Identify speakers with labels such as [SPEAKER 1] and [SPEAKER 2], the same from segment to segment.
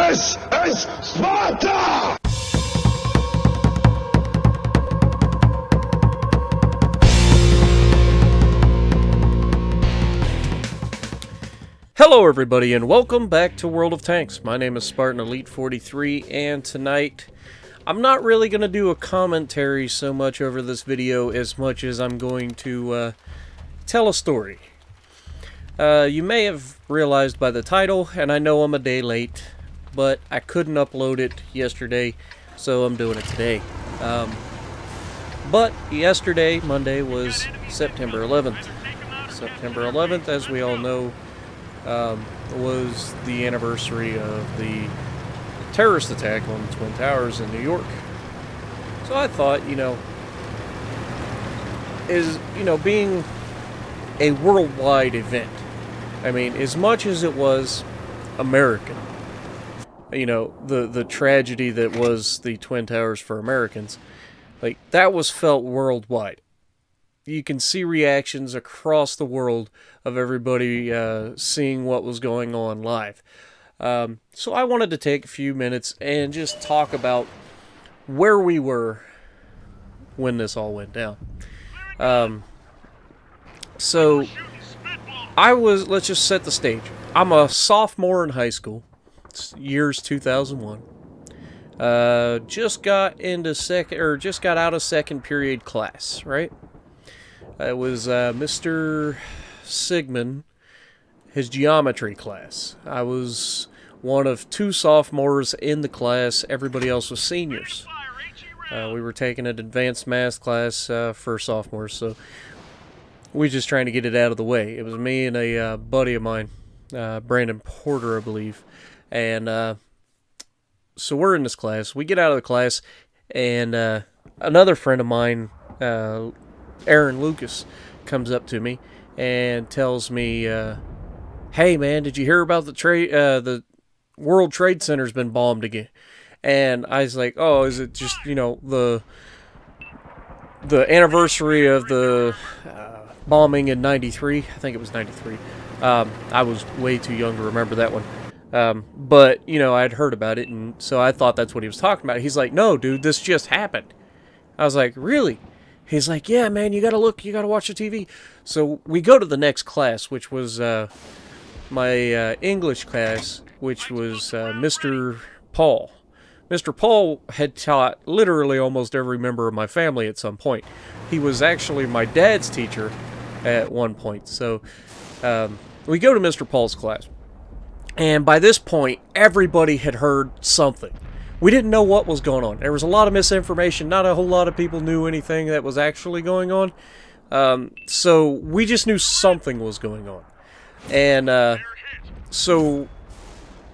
[SPEAKER 1] This is Sparta!
[SPEAKER 2] Hello everybody and welcome back to World of Tanks. My name is Spartan Elite 43 and tonight I'm not really going to do a commentary so much over this video as much as I'm going to tell a story. You may have realized by the title, and I know I'm a day late, but I couldn't upload it yesterday, so I'm doing it today. But yesterday, Monday, was September 11th. September 11th, as we all know, was the anniversary of the terrorist attack on the Twin Towers in New York. So I thought, being a worldwide event, I mean, as much as it was American, the tragedy that was the Twin Towers for Americans, like, that was felt worldwide. You can see reactions across the world of everybody seeing what was going on live. So I wanted to take a few minutes and just talk about where we were when this all went down. So let's just set the stage. I'm a sophomore in high school. It's years 2001. Just got out of second period class, right? It was Mr. Sigmund, his geometry class. I was one of two sophomores in the class. Everybody else was seniors. We were taking an advanced math class for sophomores, so we were just trying to get it out of the way. It was me and a buddy of mine, Brandon Porter, I believe. And so we're in this class. We get out of the class, and another friend of mine, Aaron Lucas, comes up to me and tells me, "Hey man, did you hear about the World Trade Center's been bombed again?" And I was like, "Oh, is it just the anniversary of the bombing in '93? I think it was '93. I was way too young to remember that one, but I'd heard about it, and so I thought that's what he was talking about." He's like, "No, dude, this just happened." I was like, "Really?" He's like, "Yeah, man, you gotta look, you gotta watch the TV." So we go to the next class, which was my English class, which was Mr. Paul. Mr. Paul had taught literally almost every member of my family at some point. He was actually my dad's teacher at one point. So we go to Mr. Paul's class. And by this point, everybody had heard something. We didn't know what was going on. There was a lot of misinformation. Not a whole lot of people knew anything that was actually going on. So we just knew something was going on. And so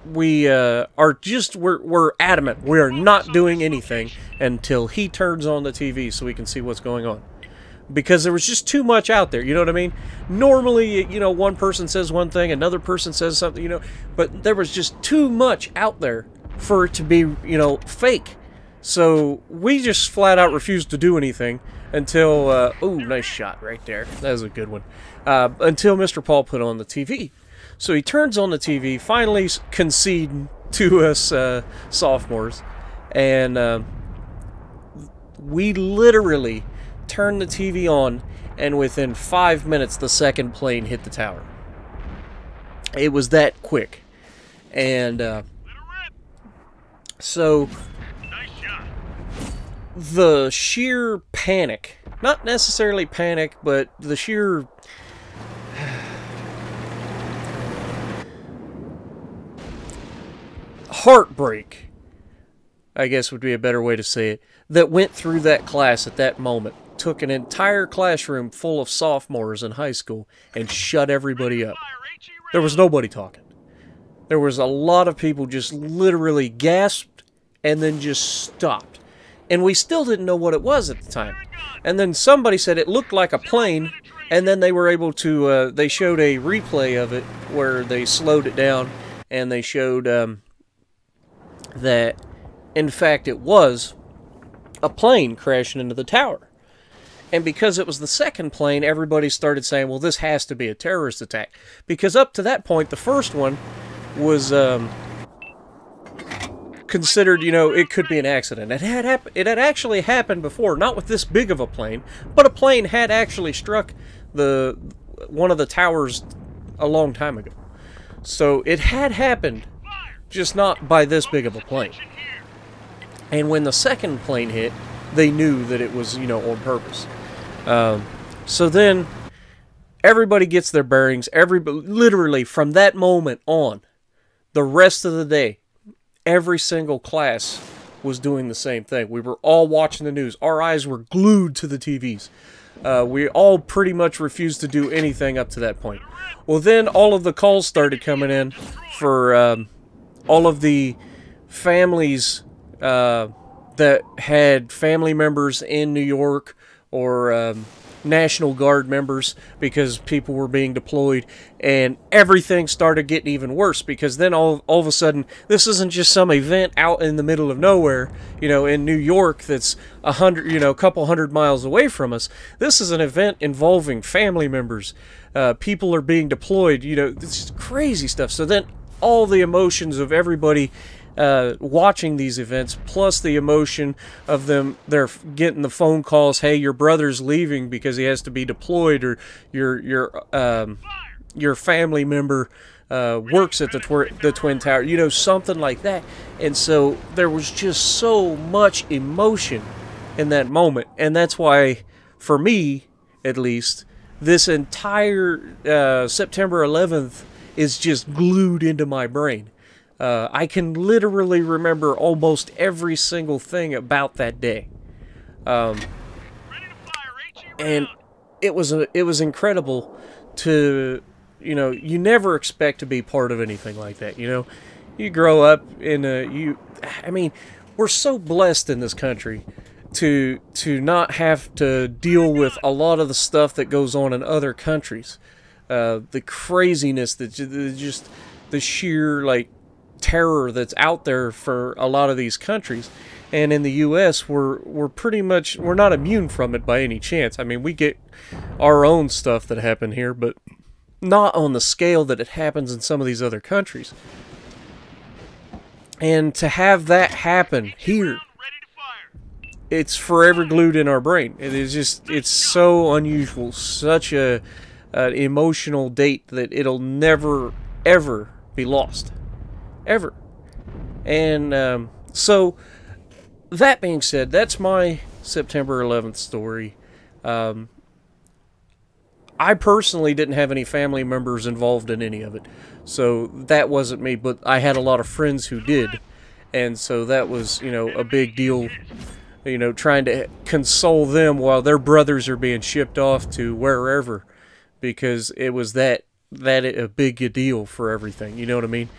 [SPEAKER 2] we we're adamant. We are not doing anything until he turns on the TV so we can see what's going on. Because there was just too much out there, you know what I mean? Normally, one person says one thing, another person says something, but there was just too much out there for it to be, fake. So we just flat out refused to do anything until, ooh, nice shot right there. That was a good one. Until Mr. Paul put on the TV. So he turns on the TV, finally conceding to us sophomores, and we literally turned the TV on, and within 5 minutes the second plane hit the tower. It was that quick. And so the sheer panic, not necessarily panic, but the sheer heartbreak, I guess would be a better way to say it, that went through that class at that moment, took an entire classroom full of sophomores in high school and shut everybody up. There was nobody talking. There was a lot of people just literally gasped and then just stopped. And we still didn't know what it was at the time. And then somebody said it looked like a plane, and then they were able to, they showed a replay of it where they slowed it down, and they showed that, in fact, it was a plane crashing into the tower. And because it was the second plane, everybody started saying, well, this has to be a terrorist attack. Because up to that point, the first one was considered, it could be an accident. It had actually happened before, not with this big of a plane, but a plane had actually struck one of the towers a long time ago. So it had happened, just not by this big of a plane. And when the second plane hit, they knew that it was, on purpose. So then everybody gets their bearings. Literally from that moment on, the rest of the day, every single class was doing the same thing. We were all watching the news. Our eyes were glued to the TVs. We all pretty much refused to do anything up to that point. Well, then all of the calls started coming in for all of the families that had family members in New York, or National Guard members, because people were being deployed, and everything started getting even worse, because then all of a sudden, this isn't just some event out in the middle of nowhere, in New York that's a couple hundred miles away from us. This is an event involving family members. People are being deployed, this is crazy stuff. So then all the emotions of everybody watching these events, plus the emotion of they're getting the phone calls, hey, your brother's leaving because he has to be deployed, or your family member works at the Twin Tower, something like that. And so there was just so much emotion in that moment, and that's why, for me at least, this entire September 11th is just glued into my brain. I can literally remember almost every single thing about that day. And it was incredible to, you never expect to be part of anything like that, You grow up in we're so blessed in this country to not have to deal with a lot of the stuff that goes on in other countries. The craziness, just the sheer, terror that's out there for a lot of these countries. And in the U.S., we're pretty much, we're not immune from it by any chance. I mean, we get our own stuff that happen here, but not on the scale that it happens in some of these other countries. And to have that happen here, it's forever glued in our brain. It is just, it's so unusual, such an emotional date that it'll never, ever be lost. Ever. And so, that being said, that's my September 11th story. I personally didn't have any family members involved in any of it, so that wasn't me, but I had a lot of friends who did, and so that was, a big deal, trying to console them while their brothers are being shipped off to wherever, because it was that a big a deal for everything, you know what I mean?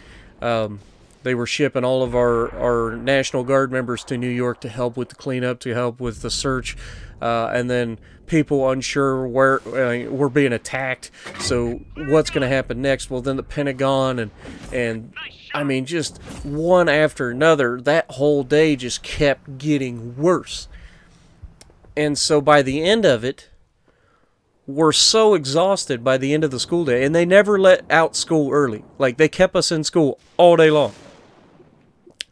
[SPEAKER 2] They were shipping all of our National Guard members to New York to help with the cleanup, to help with the search, and then people unsure where we're being attacked. So what's going to happen next? Well, then the Pentagon and I mean, just one after another. That whole day just kept getting worse. And so by the end of it, we're so exhausted by the end of the school day, and they never let out school early. They kept us in school all day long.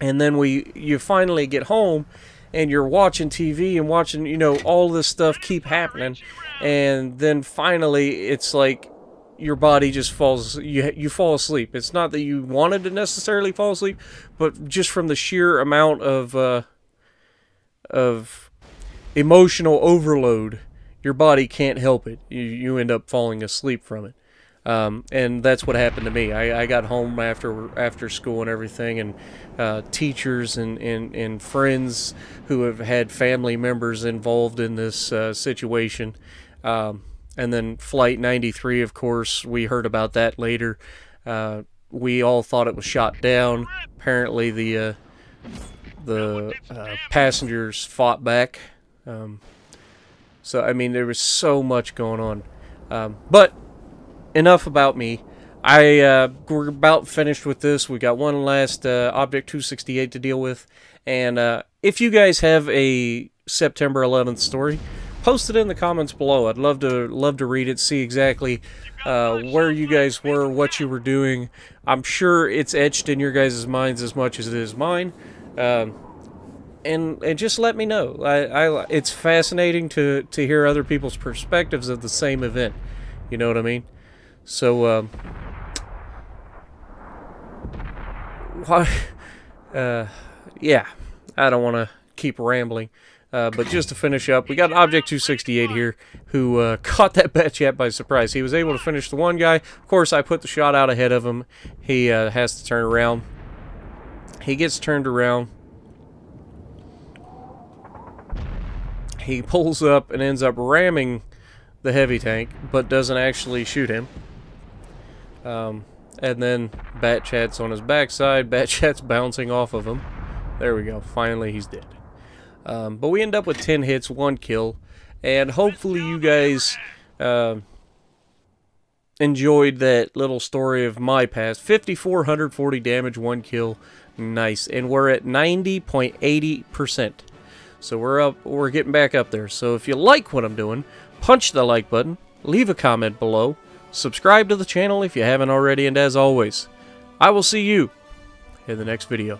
[SPEAKER 2] And then you finally get home, and you're watching TV and watching, all this stuff keep happening, and then finally it's like your body just falls, you fall asleep. It's not that you wanted to necessarily fall asleep, but just from the sheer amount of emotional overload, your body can't help it. You end up falling asleep from it. And that's what happened to me. I got home after school and everything, and teachers and friends who have had family members involved in this situation. And then Flight 93, of course, we heard about that later. We all thought it was shot down. Apparently the passengers fought back. So, I mean, there was so much going on. But enough about me. We're about finished with this. We got one last Object 268 to deal with. And if you guys have a September 11th story, post it in the comments below. I'd love to read it, see exactly where you guys were, what you were doing. I'm sure it's etched in your guys' minds as much as it is mine. And just let me know. It's fascinating to hear other people's perspectives of the same event. You know what I mean? So, yeah, I don't want to keep rambling. But just to finish up, we got Object 268 here who caught that Batchat by surprise. He was able to finish the one guy. Of course, I put the shot out ahead of him. He has to turn around. He gets turned around. He pulls up and ends up ramming the heavy tank, but doesn't actually shoot him. And then Batchat's on his backside. Batchat's bouncing off of him. There we go. Finally, he's dead. But we end up with 10 hits, 1 kill, and hopefully you guys enjoyed that little story of my past. 5,440 damage, 1 kill, nice, and we're at 90.80%. So we're getting back up there. So if you like what I'm doing, punch the like button, leave a comment below, subscribe to the channel if you haven't already, and as always, I will see you in the next video.